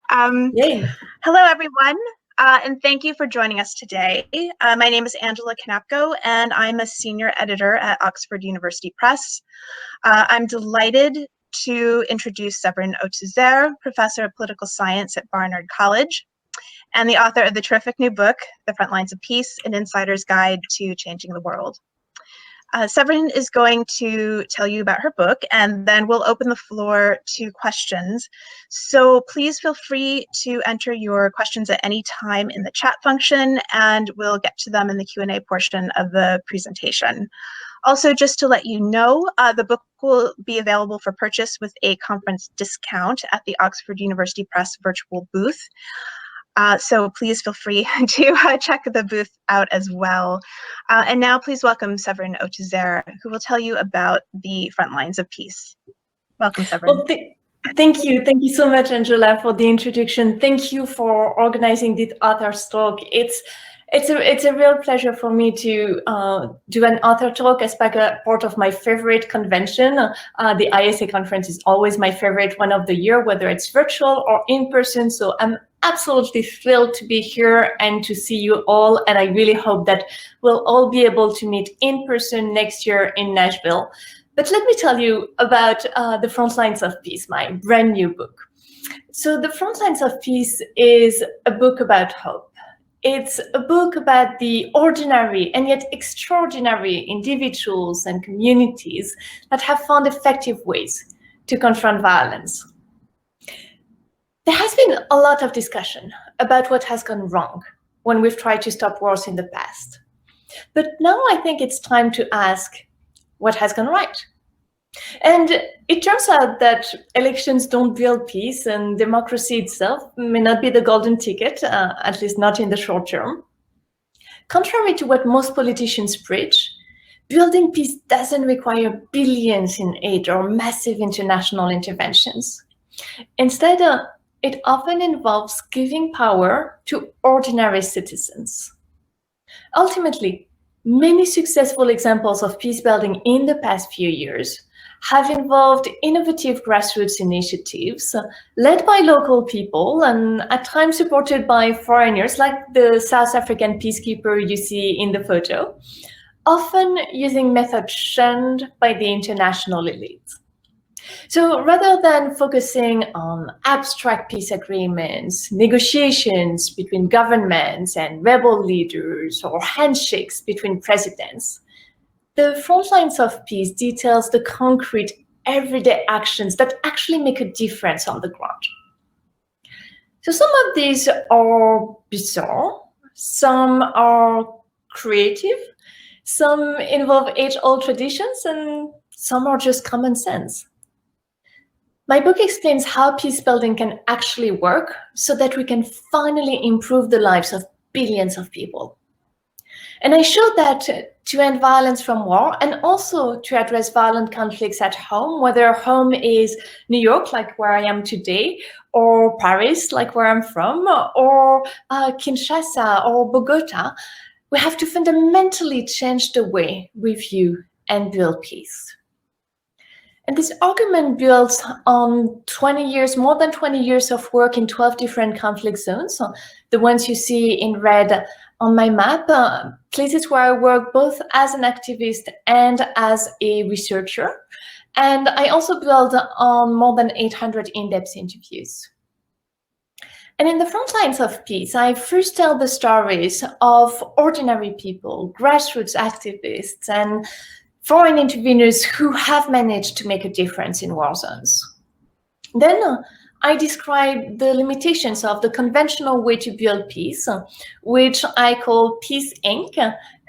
Yay. Hello, everyone, and thank you for joining us today. My name is Angela Kanapko, and I'm a senior editor at Oxford University Press. I'm delighted to introduce Severine Autesserre, professor of political science at Barnard College, and the author of the terrific new book, The Frontlines of Peace, An Insider's Guide to Changing the World. Severine is going to tell you about her book, and then we'll open the floor to questions. So please feel free to enter your questions at any time in the chat function, and we'll get to them in the Q&A portion of the presentation. Also, just to let you know, the book will be available for purchase with a conference discount at the Oxford University Press virtual booth. So please feel free to check the booth out as well. And now please welcome Severine Autesserre, who will tell you about the Frontlines of Peace. Welcome, Severine. Well, thank you. Thank you so much, Angela, for the introduction. Thank you for organizing this author's talk. It's a real pleasure for me to do an author talk as part of my favorite convention. The ISA conference is always my favorite one of the year, whether it's virtual or in person. So I'm absolutely thrilled to be here and to see you all. And I really hope that we'll all be able to meet in person next year in Nashville. But let me tell you about The Frontlines of Peace, my brand new book. So The Frontlines of Peace is a book about hope. It's a book about the ordinary and yet extraordinary individuals and communities that have found effective ways to confront violence. There has been a lot of discussion about what has gone wrong when we've tried to stop wars in the past. But now I think it's time to ask what has gone right. And it turns out that elections don't build peace, and democracy itself may not be the golden ticket, at least not in the short term. Contrary to what most politicians preach, building peace doesn't require billions in aid or massive international interventions. Instead, it often involves giving power to ordinary citizens. Ultimately, many successful examples of peace building in the past few years have involved innovative grassroots initiatives led by local people and at times supported by foreigners, like the South African peacekeeper you see in the photo, often using methods shunned by the international elite. So rather than focusing on abstract peace agreements, negotiations between governments and rebel leaders, or handshakes between presidents, The Frontlines of Peace details the concrete, everyday actions that actually make a difference on the ground. So some of these are bizarre, some are creative, some involve age-old traditions, and some are just common sense. My book explains how peace building can actually work so that we can finally improve the lives of billions of people. And I showed that to end violence from war and also to address violent conflicts at home, whether home is New York, like where I am today, or Paris, like where I'm from, or Kinshasa or Bogota, we have to fundamentally change the way we view and build peace. And this argument builds on 20 years, more than 20 years of work in 12 different conflict zones. The ones you see in red on my map, places where I work both as an activist and as a researcher. And I also build on more than 800 in-depth interviews. And in The Frontlines of Peace, I first tell the stories of ordinary people, grassroots activists, and foreign interveners who have managed to make a difference in war zones. Then I describe the limitations of the conventional way to build peace, which I call Peace Inc.,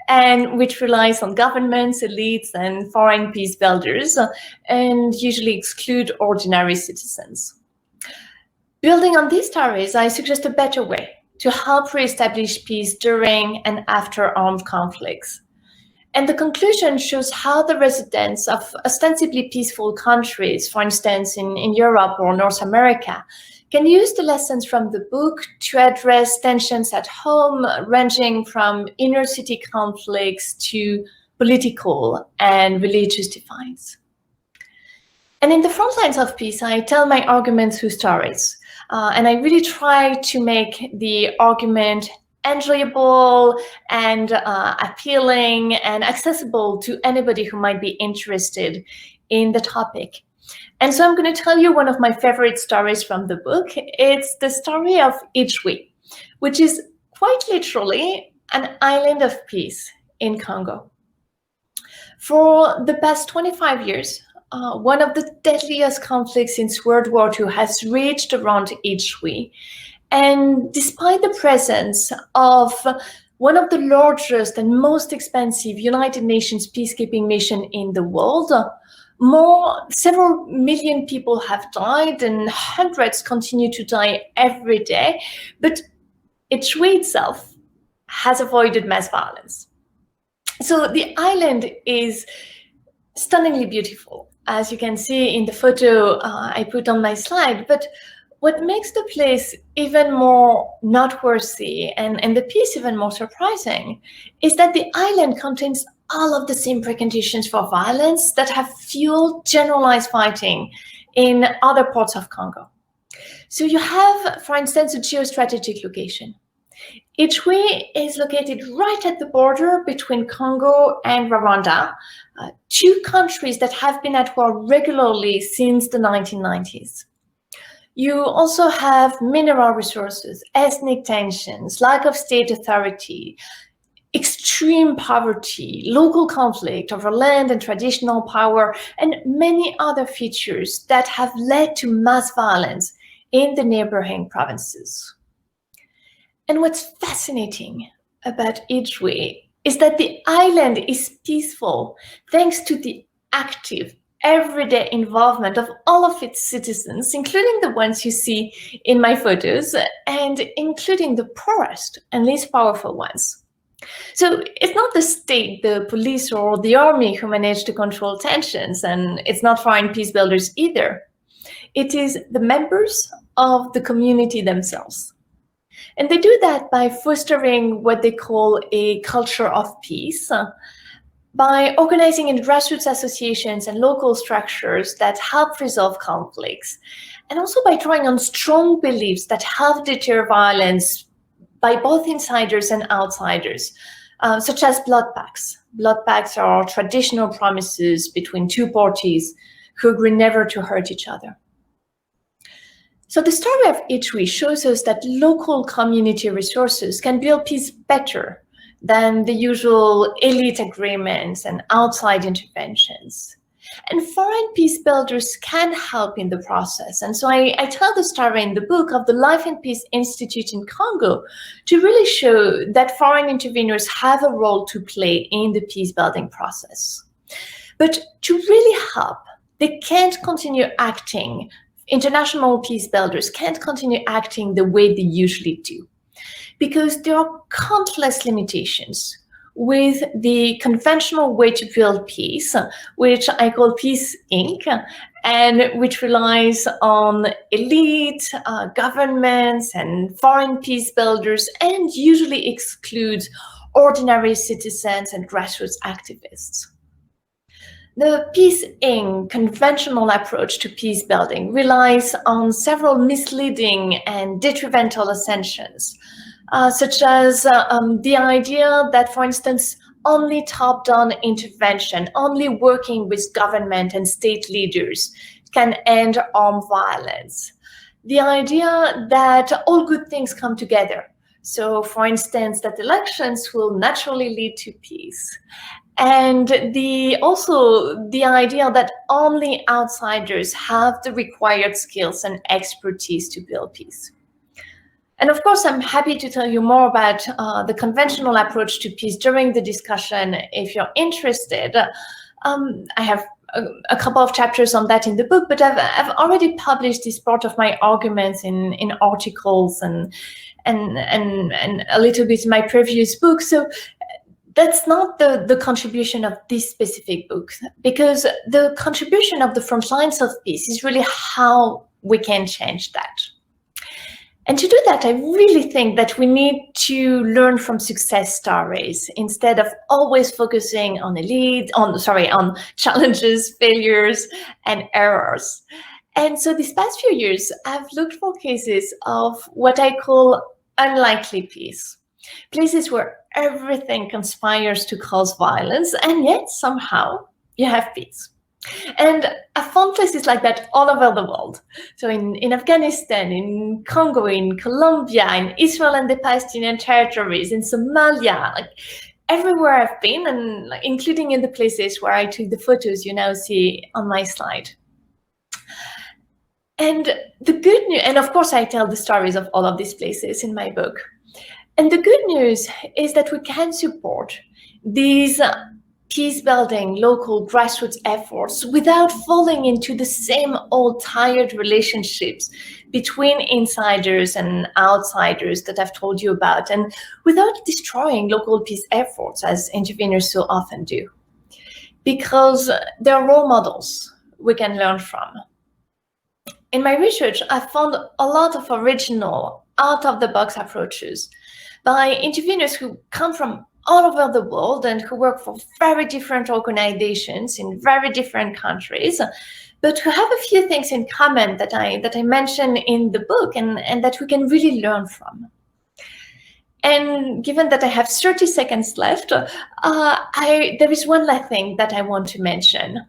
and which relies on governments, elites, and foreign peace builders, and usually exclude ordinary citizens. Building on these stories, I suggest a better way to help reestablish peace during and after armed conflicts. And the conclusion shows how the residents of ostensibly peaceful countries, for instance, in Europe or North America, can use the lessons from the book to address tensions at home, ranging from inner city conflicts to political and religious divides. And in The Frontlines of Peace, I tell my arguments through stories. And I really try to make the argument enjoyable and appealing and accessible to anybody who might be interested in the topic. And so I'm going to tell you one of my favorite stories from the book. It's the story of Idjwi, which is quite literally an island of peace in Congo. For the past 25 years, one of the deadliest conflicts since World War II has raged around Idjwi. And despite the presence of one of the largest and most expensive United Nations peacekeeping mission in the world, several million people have died and hundreds continue to die every day. But Idjwi itself has avoided mass violence. So the island is stunningly beautiful, as you can see in the photo I put on my slide. But what makes the place even more noteworthy and the peace even more surprising is that the island contains all of the same preconditions for violence that have fueled generalized fighting in other parts of Congo. So you have, for instance, a geostrategic location. Idjwi is located right at the border between Congo and Rwanda, two countries that have been at war regularly since the 1990s. You also have mineral resources, ethnic tensions, lack of state authority, extreme poverty, local conflict over land and traditional power, and many other features that have led to mass violence in the neighboring provinces. And what's fascinating about Idjwi is that the island is peaceful thanks to the active, everyday involvement of all of its citizens, including the ones you see in my photos, and including the poorest and least powerful ones. So it's not the state, the police, or the army who manage to control tensions, and it's not foreign peace builders either. It is the members of the community themselves. And they do that by fostering what they call a culture of peace, by organizing in grassroots associations and local structures that help resolve conflicts, and also by drawing on strong beliefs that help deter violence by both insiders and outsiders, such as blood pacts. Blood pacts are traditional promises between two parties who agree never to hurt each other. So the story of Idjwi shows us that local community resources can build peace better than the usual elite agreements and outside interventions. And foreign peace builders can help in the process. And so I tell the story in the book of the Life and Peace Institute in Congo to really show that foreign interveners have a role to play in the peace building process. But to really help, they can't continue acting. International peace builders can't continue acting the way they usually do, because there are countless limitations with the conventional way to build peace, which I call Peace Inc., and which relies on elite, governments, and foreign peace builders, and usually excludes ordinary citizens and grassroots activists. The Peace Inc. conventional approach to peace building relies on several misleading and detrimental assumptions, such as the idea that, for instance, only top-down intervention, only working with government and state leaders can end armed violence. The idea that all good things come together. So, for instance, that elections will naturally lead to peace. And also the idea that only outsiders have the required skills and expertise to build peace. And of course, I'm happy to tell you more about the conventional approach to peace during the discussion if you're interested. I have a couple of chapters on that in the book, but I've already published this part of my arguments in articles and a little bit in my previous book. So that's not the contribution of this specific book, because the contribution of the Frontlines of Peace is really how we can change that. And to do that, I really think that we need to learn from success stories instead of always focusing on on challenges, failures, and errors. And so these past few years, I've looked for cases of what I call unlikely peace. Places where everything conspires to cause violence, and yet somehow you have peace. And I found places like that all over the world. So in Afghanistan, in Congo, in Colombia, in Israel and the Palestinian territories, in Somalia, like everywhere I've been, and including in the places where I took the photos you now see on my slide. And the good news, and of course I tell the stories of all of these places in my book. And the good news is that we can support these peace-building local grassroots efforts without falling into the same old tired relationships between insiders and outsiders that I've told you about, and without destroying local peace efforts as interveners so often do. Because they're role models we can learn from. In my research, I found a lot of original, out-of-the-box approaches by interveners who come from all over the world and who work for very different organizations in very different countries, but who have a few things in common that I mention in the book and that we can really learn from. And given that I have 30 seconds left, there is one last thing that I want to mention.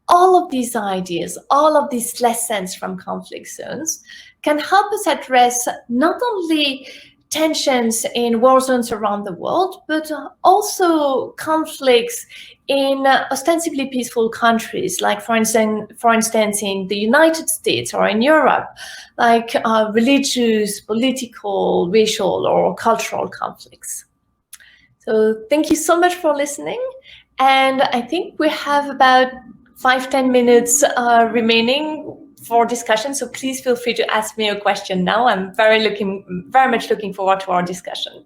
All of these ideas, all of these lessons from conflict zones can help us address not only tensions in war zones around the world, but also conflicts in ostensibly peaceful countries, like for instance in the United States or in Europe, like religious, political, racial, or cultural conflicts. So thank you so much for listening. And I think we have about 5-10 minutes remaining for discussion, so please feel free to ask me a question now. I'm very much looking forward to our discussion.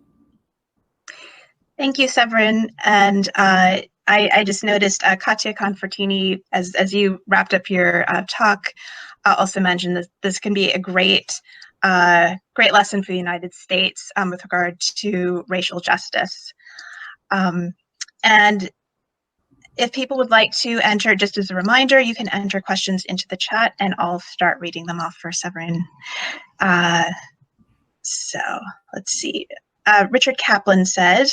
Thank you, Severine. And I just noticed Katia Confortini, as you wrapped up your talk, also mentioned that this can be a great lesson for the United States with regard to racial justice. And if people would like to enter, just as a reminder, you can enter questions into the chat and I'll start reading them off for Severine. So let's see. Richard Kaplan said,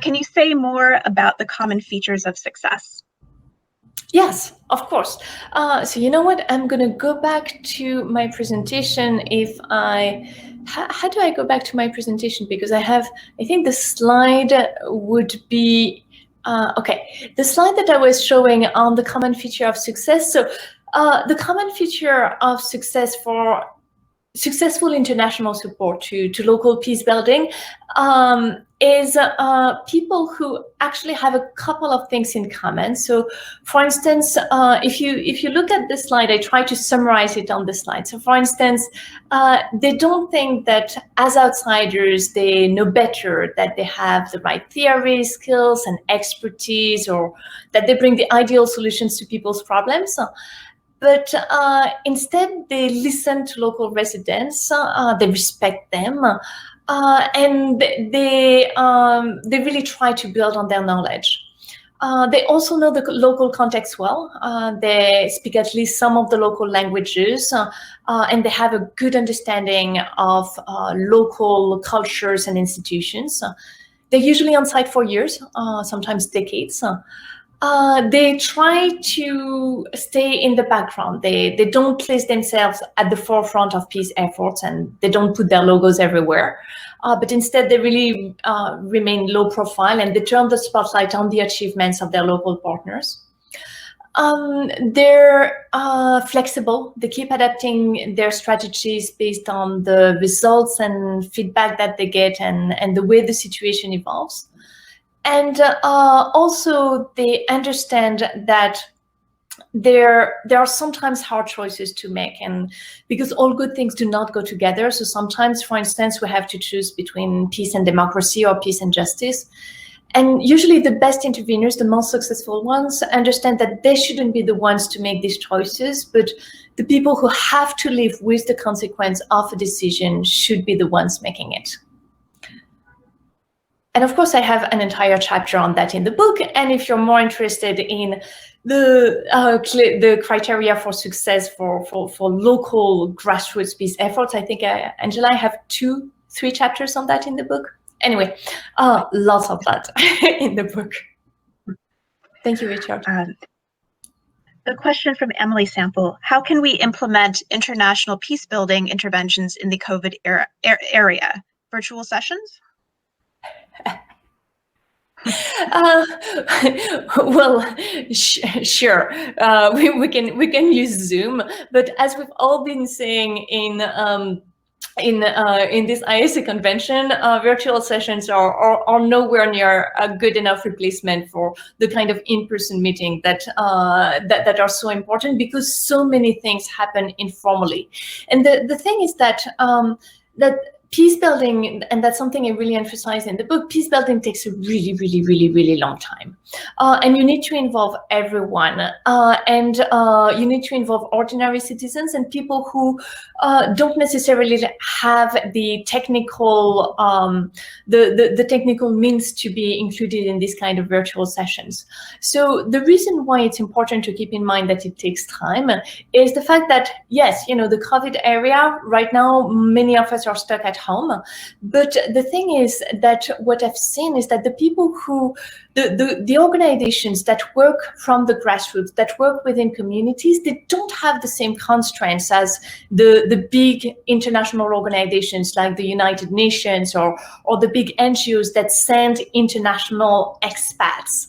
can you say more about the common features of success? Yes, of course. So you know what? I'm going to go back to my presentation. How do I go back to my presentation? Because I think the slide would be, okay, the slide that I was showing on the common feature of success. So the common feature of success for successful international support to local peace building is people who actually have a couple of things in common. So for instance, if you look at this slide, I try to summarize it on the slide. So for instance, they don't think that as outsiders they know better, that they have the right theory, skills, and expertise, or that they bring the ideal solutions to people's problems. But instead, they listen to local residents, they respect them, and they really try to build on their knowledge. They also know the local context well. They speak at least some of the local languages, and they have a good understanding of local cultures and institutions. They're usually on site for years, sometimes decades. They try to stay in the background. They don't place themselves at the forefront of peace efforts, and they don't put their logos everywhere. But instead, they really remain low profile, and they turn the spotlight on the achievements of their local partners. They're flexible. They keep adapting their strategies based on the results and feedback that they get and the way the situation evolves. And also, they understand that there are sometimes hard choices to make, and because all good things do not go together. So sometimes, for instance, we have to choose between peace and democracy or peace and justice. And usually the best interveners, the most successful ones, understand that they shouldn't be the ones to make these choices, but the people who have to live with the consequence of a decision should be the ones making it. And of course, I have an entire chapter on that in the book. And if you're more interested in the criteria for success for local grassroots peace efforts, I think, Angela, I have 2-3 chapters on that in the book. Anyway, lots of that in the book. Thank you, Richard. A question from Emily Sample. How can we implement international peace building interventions in the COVID area? Virtual sessions? Well, sure. We can use Zoom, but as we've all been saying in this ISA convention, virtual sessions are nowhere near a good enough replacement for the kind of in-person meeting that are so important, because so many things happen informally. And the thing is that peace building, and that's something I really emphasize in the book, peace building takes a really, really, really, really long time. And you need to involve everyone. And you need to involve ordinary citizens and people who don't necessarily have the technical the technical means to be included in this kind of virtual sessions. So the reason why it's important to keep in mind that it takes time is the fact that, yes, you know, the COVID area right now, many of us are stuck at home. But the thing is that what I've seen is that the people who, the organizations that work from the grassroots, that work within communities, they don't have the same constraints as the big international organizations like the United Nations or the big NGOs that send international expats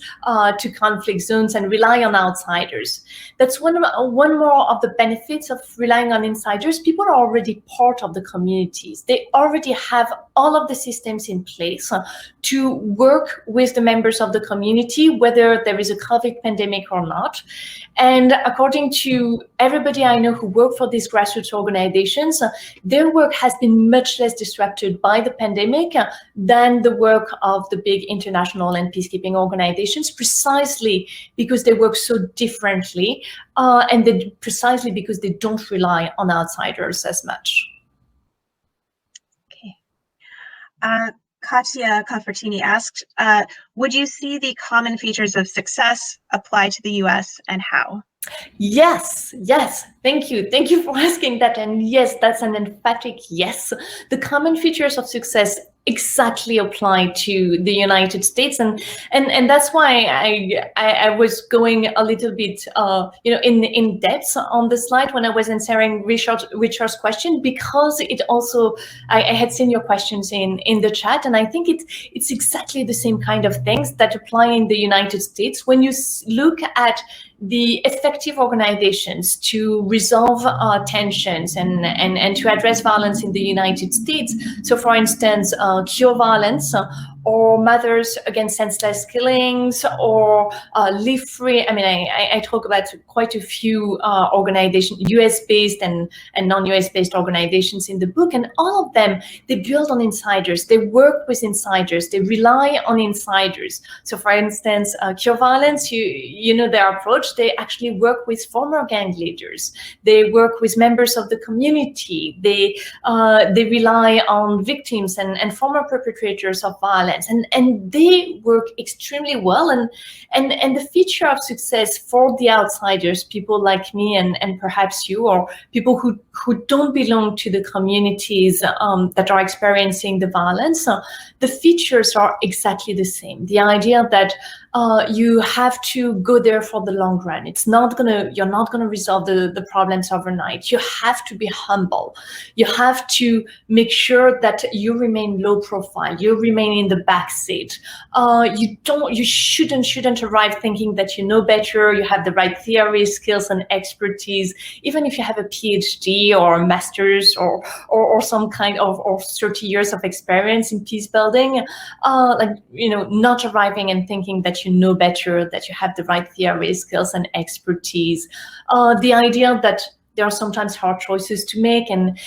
to conflict zones and rely on outsiders. That's one more of the benefits of relying on insiders. People are already part of the communities. They already have all of the systems in place to work with the members of the community, whether there is a COVID pandemic or not. And according to everybody I know who work for these grassroots organizations, their work has been much less disrupted by the pandemic than the work of the big international and peacekeeping organizations, precisely because they work so differently, and precisely because they don't rely on outsiders as much. Katia Confortini asked, would you see the common features of success apply to the US, and how? Yes, yes. Thank you. Thank you for asking that. And yes, that's an emphatic yes. The common features of success exactly apply to the United States, and that's why I was going a little bit in depth on the slide when I was answering Richard's question, because it also I had seen your questions in the chat, and I think it's exactly the same kind of things that apply in the United States. When you look at the effective organizations to resolve tensions and to address violence in the United States. So, for instance, Cure Violence, or Mothers Against Senseless Killings, or Live Free. I mean, I talk about quite a few organizations, US-based and non-US-based organizations in the book, and all of them, they build on insiders, they work with insiders, they rely on insiders. So, for instance, Cure Violence, you know their approach, they actually work with former gang leaders, they work with members of the community, they rely on victims and former perpetrators of violence. And they work extremely well, and the feature of success for the outsiders, people like me and perhaps you, or people who don't belong to the communities that are experiencing the violence, the features are exactly the same. The idea that you have to go there for the long run. You're not gonna resolve the problems overnight. You have to be humble. You have to make sure that you remain low profile. You remain in the back seat. You shouldn't arrive thinking that you know better. You have the right theory, skills, and expertise. Even if you have a PhD or a master's or some kind of 30 years of experience in peace building, not arriving and thinking that you know better, that you have the right theory, skills, and expertise. The idea that there are sometimes hard choices to make, and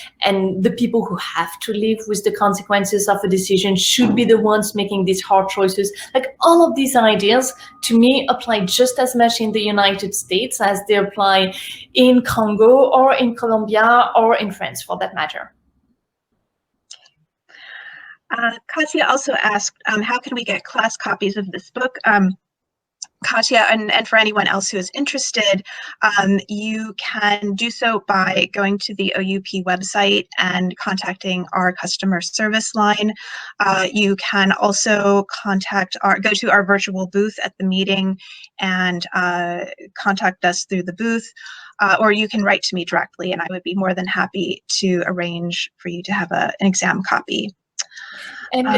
the people who have to live with the consequences of a decision should be the ones making these hard choices. Like, all of these ideas, to me, apply just as much in the United States as they apply in Congo or in Colombia or in France, for that matter. Katya also asked, how can we get class copies of this book? Katya, and for anyone else who is interested, you can do so by going to the OUP website and contacting our customer service line. You can also go to our virtual booth at the meeting and contact us through the booth, or you can write to me directly, and I would be more than happy to arrange for you to have an exam copy. And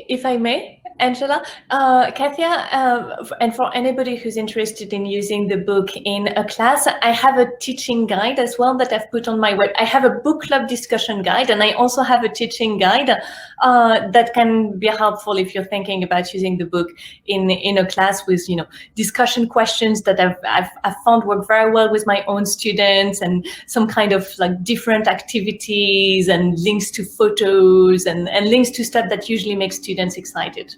if I may, Angela, Katia, and for anybody who's interested in using the book in a class, I have a teaching guide as well that I've put on my web. I have a book club discussion guide, and I also have a teaching guide that can be helpful if you're thinking about using the book in a class with, discussion questions that I've found work very well with my own students, and some kind of like different activities and links to photos and links to stuff that usually makes students excited.